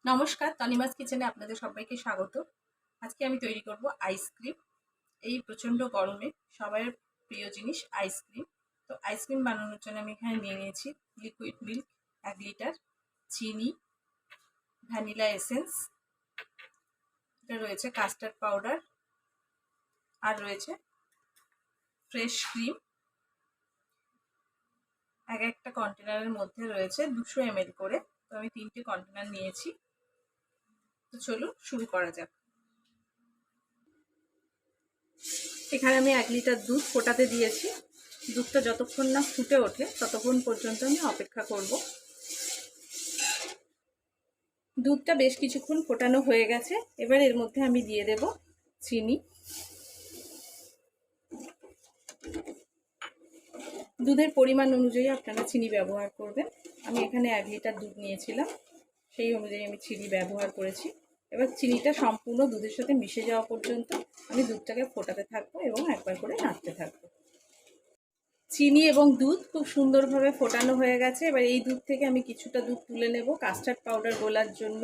নমস্কার, তনিমাস কিচেনে আপনাদের সবাইকে স্বাগত। আজকে আমি তৈরি করব আইসক্রিম। এই প্রচণ্ড গরমে সবার প্রিয় জিনিস আইসক্রিম। তো আইসক্রিম বানানোর জন্য আমি এখানে নিয়ে নিয়েছি লিকুইড মিল্ক 1 লিটার, চিনি, ভ্যানিলা এসেন্স, এটা রয়েছে কাস্টার্ড পাউডার, আর রয়েছে ফ্রেশ ক্রিম। একটা কন্টেনারের মধ্যে রয়েছে 200 ml করে। তো আমি 3টে কন্টেনার নিয়েছি। তো চলুন শুরু করা যাক। এখানে আমি 1 লিটার দুধ ফোটাতে দিয়েছি। দুধটা যতক্ষণ না ফুটে ওঠে ততক্ষণ পর্যন্ত আমি অপেক্ষা করব। দুধটা বেশ কিছুক্ষণ ফোটানো হয়ে গেছে। এবার এর মধ্যে আমি দিয়ে দেব চিনি। দুধের পরিমাণ অনুযায়ী আপনারা চিনি ব্যবহার করবেন। আমি এখানে 1 লিটার দুধ নিয়েছিলাম, সেই অনুযায়ী আমি চিনি ব্যবহার করেছি। এবার চিনিটা সম্পূর্ণ দুধের সাথে মিশে যাওয়া পর্যন্ত আমি দুধটাকে ফোটাতে থাকবো এবং একবার করে নাড়তে থাকবো। চিনি এবং দুধ খুব সুন্দরভাবে ফোটানো হয়ে গেছে। এবার এই দুধ থেকে আমি কিছুটা দুধ তুলে নেব কাস্টার্ড পাউডার গোলার জন্য।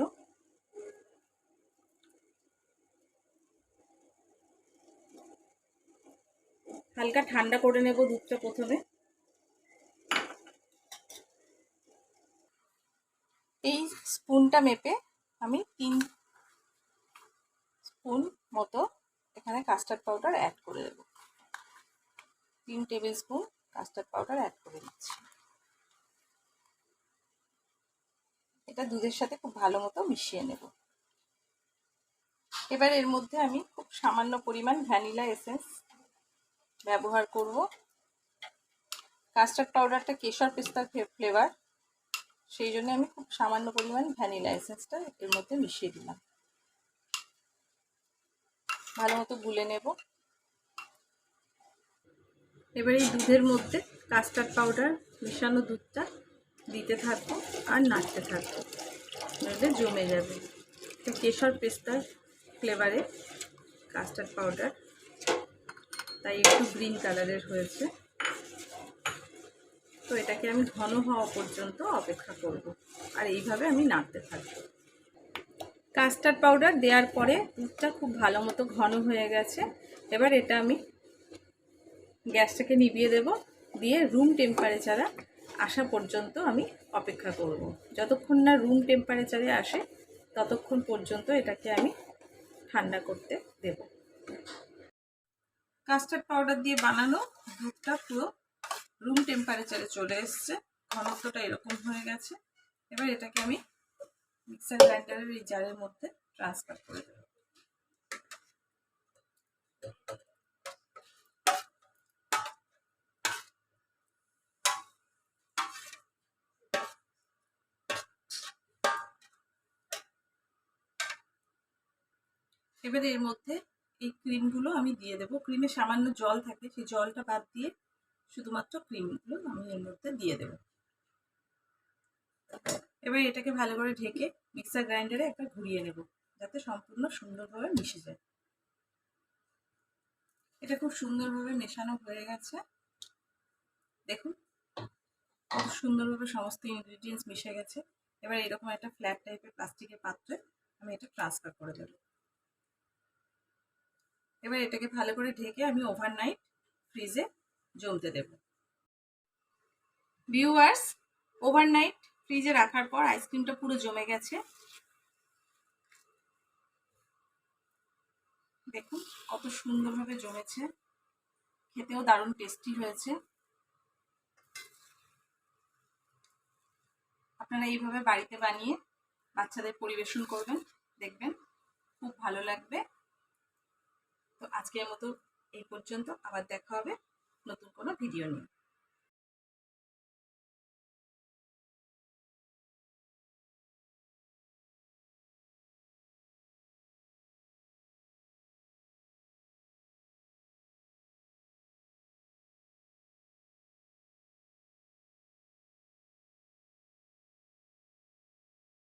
হালকা ঠান্ডা করে নেব দুধটা প্রথমে। এই স্পুনটা মেপে আমি 3 স্পুন মতো এখানে কাস্টার্ড পাউডার অ্যাড করে দেব। 3 tablespoon custard powder add করে দিচ্ছি। এটা দুধের সাথে খুব ভালো মতো মিশিয়ে নেব। এবার এর মধ্যে আমি খুব সামান্য পরিমাণ ভ্যানিলা এসেন্স ব্যবহার করব। কাস্টার্ড পাউডারটা কেশর পেস্তার ফ্লেভার, সেই জন্য আমি খুব সামান্য পরিমাণ ভ্যানিলা এসেন্সটা এর মধ্যে মিশিয়ে দিলাম। ভালো মতো গুলে নেব। এবার এই দুধের মধ্যে কাস্টার্ড পাউডার মেশানো দুধটা দিতে থাকবো আর নাড়তে থাকবো, নইলে জমে যাবে। এটা কেশর পেস্তার ফ্লেভারে কাস্টার্ড পাউডার, তাই একটু গ্রিন কালারের হয়েছে। তো এটাকে আমি ঘন হওয়া পর্যন্ত অপেক্ষা করব আর এইভাবে আমি নাড়তে থাকব। কাস্টার্ড পাউডার দেওয়ার পরে দুধটা খুব ভালো মতো ঘন হয়ে গেছে। এবার এটা আমি গ্যাসটাকে নিভিয়ে দেব, দিয়ে রুম টেম্পারেচারে আসা পর্যন্ত আমি অপেক্ষা করব। যতক্ষণ না রুম টেম্পারেচারে আসে ততক্ষণ পর্যন্ত এটাকে আমি ঠান্ডা করতে দেব। কাস্টার্ড পাউডার দিয়ে বানানো দুধটা পুরো রুম টেম্পারেচারে চলে এসছে, ঘনত্বটা এরকম হয়ে গেছে। এবার এটাকে আমি মিক্সার গ্রাইন্ডারের এই জারের মধ্যে ট্রান্সফার করে দেব। এবারে এর মধ্যে এই ক্রিমগুলো আমি দিয়ে দেবো। ক্রিমে সামান্য জল থাকে, সেই জলটা বাদ দিয়ে শুধুমাত্র ক্রিমগুলো আমি এর মধ্যে দিয়ে দেব। এবার এটাকে ভালো করে ঢেকে মিক্সার গ্রাইন্ডারে একবার ঘুরিয়ে নেব, যাতে সম্পূর্ণ সুন্দরভাবে মিশে যায়। এটা খুব সুন্দরভাবে মেশানো হয়ে গেছে। দেখুন কত সুন্দরভাবে সমস্ত ইনগ্রিডিয়েন্টস মিশে গেছে। এবার এরকম একটা ফ্ল্যাট টাইপের প্লাস্টিকের পাত্রে আমি এটা ট্রান্সফার করে দেব। এবার এটাকে ভালো করে ঢেকে আমি ওভারনাইট ফ্রিজে জমতে দেব। ভিউয়ার্স, ওভারনাইট ফ্রিজে রাখার পর আইসক্রিমটা পুরো জমে গেছে। দেখুন কত সুন্দরভাবে জমেছে, খেতেও দারুণ টেস্টি হয়েছে। আপনারা এইভাবে বাড়িতে বানিয়ে বাচ্চাদের পরিবেশন করবেন, দেখবেন খুব ভালো লাগবে। তো আজকের মতো এই পর্যন্ত, আবার দেখা হবে নতুন কোনো ভিডিও নিয়ে।